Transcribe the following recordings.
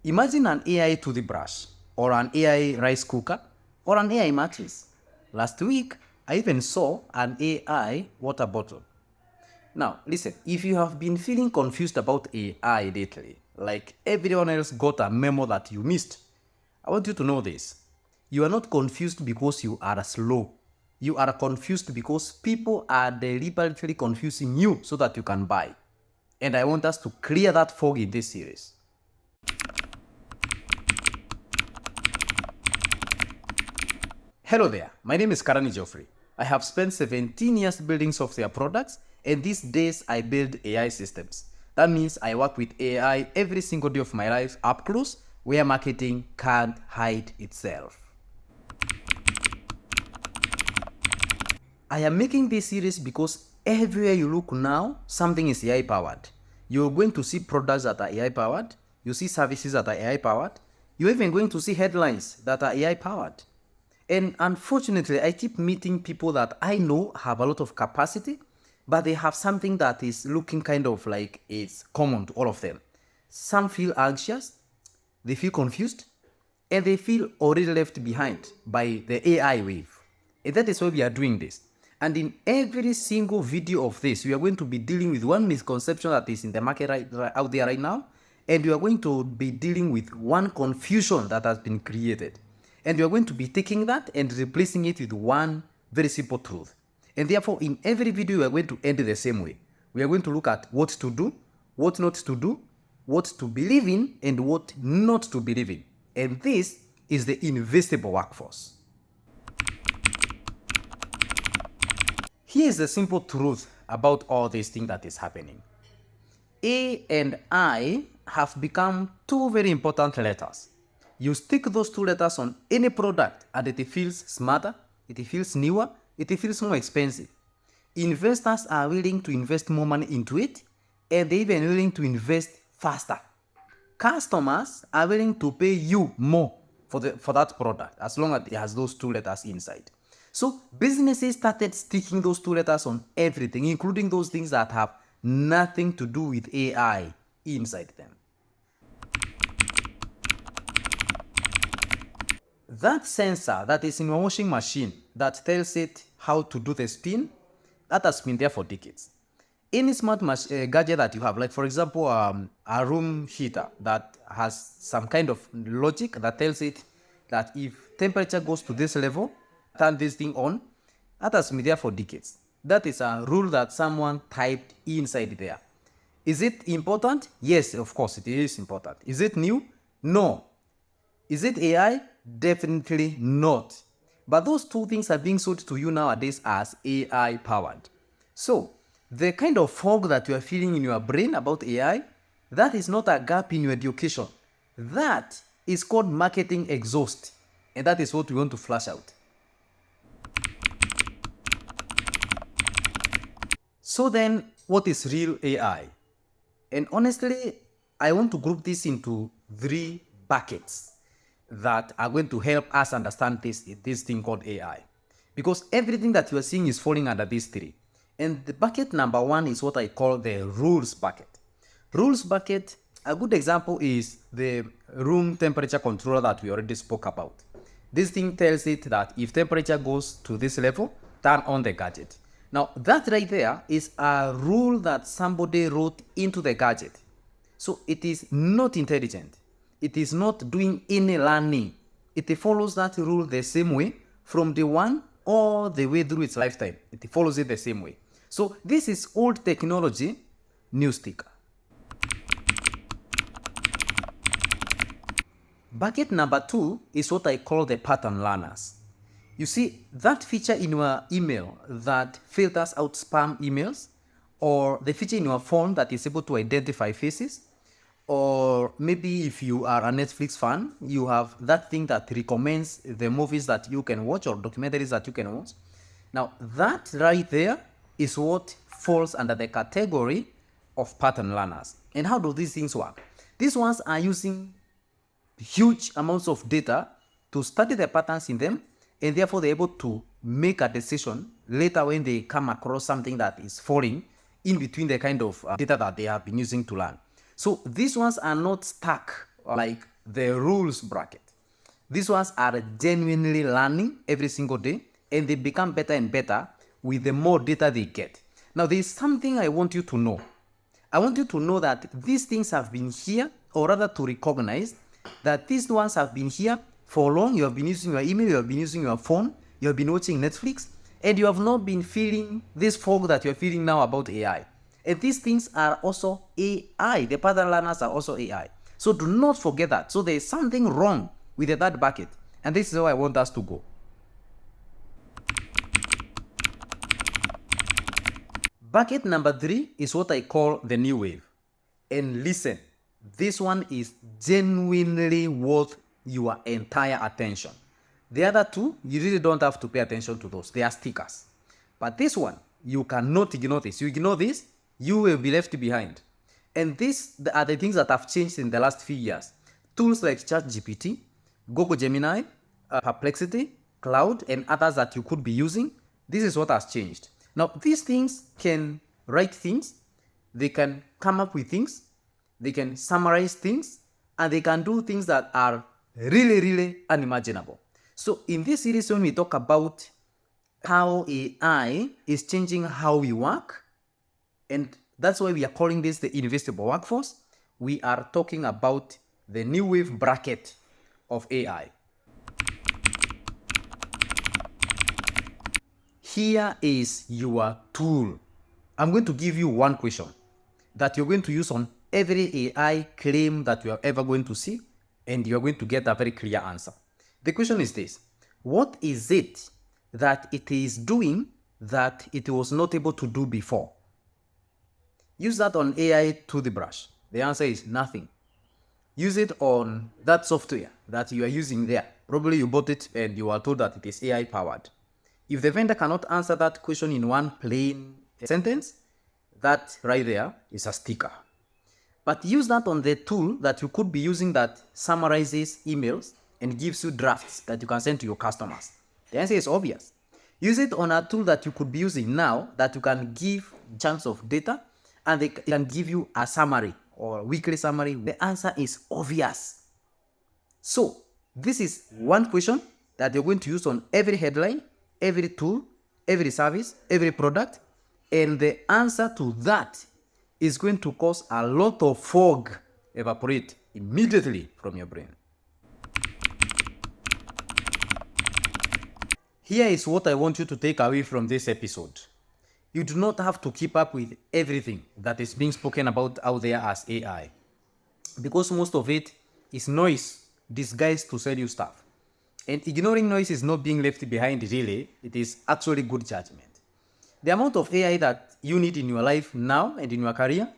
Imagine an AI toothbrush, or an AI rice cooker, or an AI mattress. Last week, I even saw an AI water bottle. Now, listen, if you have been feeling confused about AI lately, like everyone else got a memo that you missed, I want you to know this. You are not confused because you are slow. You are confused because people are deliberately confusing you so that you can buy. And I want us to clear that fog in this series. Hello there, my name is Karani Geoffrey. I have spent 17 years building software products, and these days I build AI systems. That means I work with AI every single day of my life up close, where marketing can't hide itself. I am making this series because everywhere you look now, something is AI powered. You're going to see products that are AI powered, you see services that are AI powered, you're even going to see headlines that are AI powered. And unfortunately, I keep meeting people that I know have a lot of capacity, but they have something that is looking kind of like it's common to all of them. Some feel anxious, they feel confused, and they feel already left behind by the AI wave. And that is why we are doing this. And in every single video of this, we are going to be dealing with one misconception that is in the market right out there right now, and we are going to be dealing with one confusion that has been created. And we are going to be taking that and replacing it with one very simple truth. And therefore, in every video, we are going to end the same way. We are going to look at what to do, what not to do, what to believe in, and what not to believe in. And this is the invisible workforce. Here's the simple truth about all this thing that is happening. A and I have become two very important letters. You stick those two letters on any product and it feels smarter, it feels newer, it feels more expensive. Investors are willing to invest more money into it, and they're even willing to invest faster. Customers are willing to pay you more for that product as long as it has those two letters inside. So businesses started sticking those two letters on everything, including those things that have nothing to do with AI inside them. That sensor that is in a washing machine that tells it how to do the spin, that has been there for decades. Any smart gadget that you have, like for example, a room heater that has some kind of logic that tells it that if temperature goes to this level, turn this thing on, that has been there for decades. That is a rule that someone typed inside there. Is it important? Yes, of course it is important. Is it new? No. Is it AI? Definitely not. But those two things are being sold to you nowadays as AI powered. So, the kind of fog that you are feeling in your brain about AI, that is not a gap in your education. That is called marketing exhaust. And that is what we want to flush out. So then, what is real AI? And honestly, I want to group this into three buckets that are going to help us understand this thing called AI. Because everything that you are seeing is falling under these three. And the bucket number one is what I call the rules bucket. Rules bucket, a good example is the room temperature controller that we already spoke about. This thing tells it that if temperature goes to this level, turn on the gadget. Now, that right there is a rule that somebody wrote into the gadget. So it is not intelligent. It is not doing any learning. It follows that rule the same way from the one all the way through its lifetime. It follows it the same way. So this is old technology, new sticker. Bucket number two is what I call the pattern learners. You see, that feature in your email that filters out spam emails, or the feature in your phone that is able to identify faces, or maybe if you are a Netflix fan, you have that thing that recommends the movies that you can watch or documentaries that you can watch. Now, that right there is what falls under the category of pattern learners. And how do these things work? These ones are using huge amounts of data to study the patterns in them, and therefore they're able to make a decision later when they come across something that is falling in between the kind of data that they have been using to learn. So these ones are not stuck like the rules bracket. These ones are genuinely learning every single day, and they become better and better with the more data they get. Now, there is something I want you to know. I want you to know that these things have been here, or rather to recognize that these ones have been here for long. You have been using your email, you have been using your phone, you have been watching Netflix, and you have not been feeling this fog that you're feeling now about AI. And these things are also AI. The pattern learners are also AI. So do not forget that. So there is something wrong with the third bucket. And this is how I want us to go. Bucket number 3 is what I call the new wave. And listen, this one is genuinely worth your entire attention. The other two, you really don't have to pay attention to those. They are stickers. But this one, you cannot ignore this. You ignore this, you will be left behind. And these are the things that have changed in the last few years. Tools like ChatGPT, Google Gemini, Perplexity, Claude, and others that you could be using. This is what has changed. Now, these things can write things, they can come up with things, they can summarize things, and they can do things that are really, really unimaginable. So in this series, when we talk about how AI is changing how we work, and that's why we are calling this the invisible workforce, we are talking about the new wave bracket of AI. Here is your tool. I'm going to give you one question that you're going to use on every AI claim that you are ever going to see, and you're going to get a very clear answer. The question is this: what is it that it is doing that it was not able to do before? Use that on AI toothbrush. The answer is nothing. Use it on that software that you are using there. Probably you bought it and you are told that it is AI powered. If the vendor cannot answer that question in one plain sentence, that right there is a sticker. But use that on the tool that you could be using that summarizes emails and gives you drafts that you can send to your customers. The answer is obvious. Use it on a tool that you could be using now that you can give chunks of data and they can give you a summary or weekly summary. The answer is obvious. So this is one question that you're going to use on every headline, every tool, every service, every product, and the answer to that is going to cause a lot of fog evaporate immediately from your brain. Here is what I want you to take away from this episode. You do not have to keep up with everything that is being spoken about out there as AI, because most of it is noise disguised to sell you stuff. And ignoring noise is not being left behind really, it is actually good judgment. The amount of AI that you need in your life now and in your career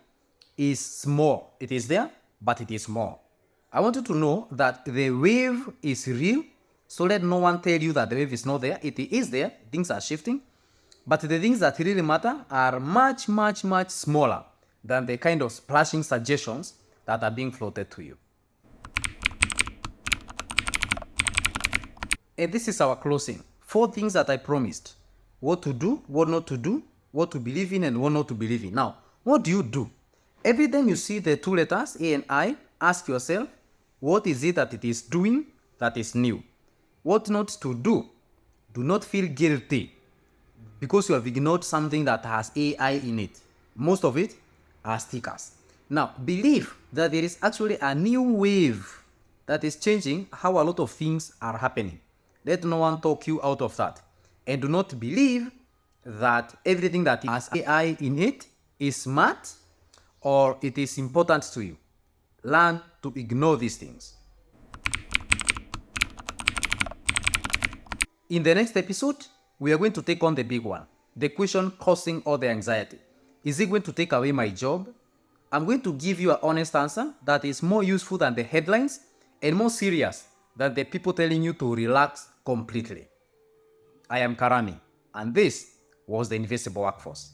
is small. It is there, but it is small. I want you to know that the wave is real, so let no one tell you that the wave is not there. It is there, things are shifting, but the things that really matter are much, much, much smaller than the kind of splashing suggestions that are being floated to you. And this is our closing. 4 things that I promised. What to do, what not to do, what to believe in, and what not to believe in. Now, what do you do? Every time you see the 2 letters, A and I, ask yourself, what is it that it is doing that is new? What not to do? Do not feel guilty because you have ignored something that has AI in it. Most of it are stickers. Now, believe that there is actually a new wave that is changing how a lot of things are happening. Let no one talk you out of that. And do not believe that everything that has AI in it is smart or it is important to you. Learn to ignore these things. In the next episode, we are going to take on the big one. The question causing all the anxiety. Is it going to take away my job? I'm going to give you an honest answer that is more useful than the headlines and more serious than the people telling you to relax completely. I am Karani, and this was the Invisible Workforce.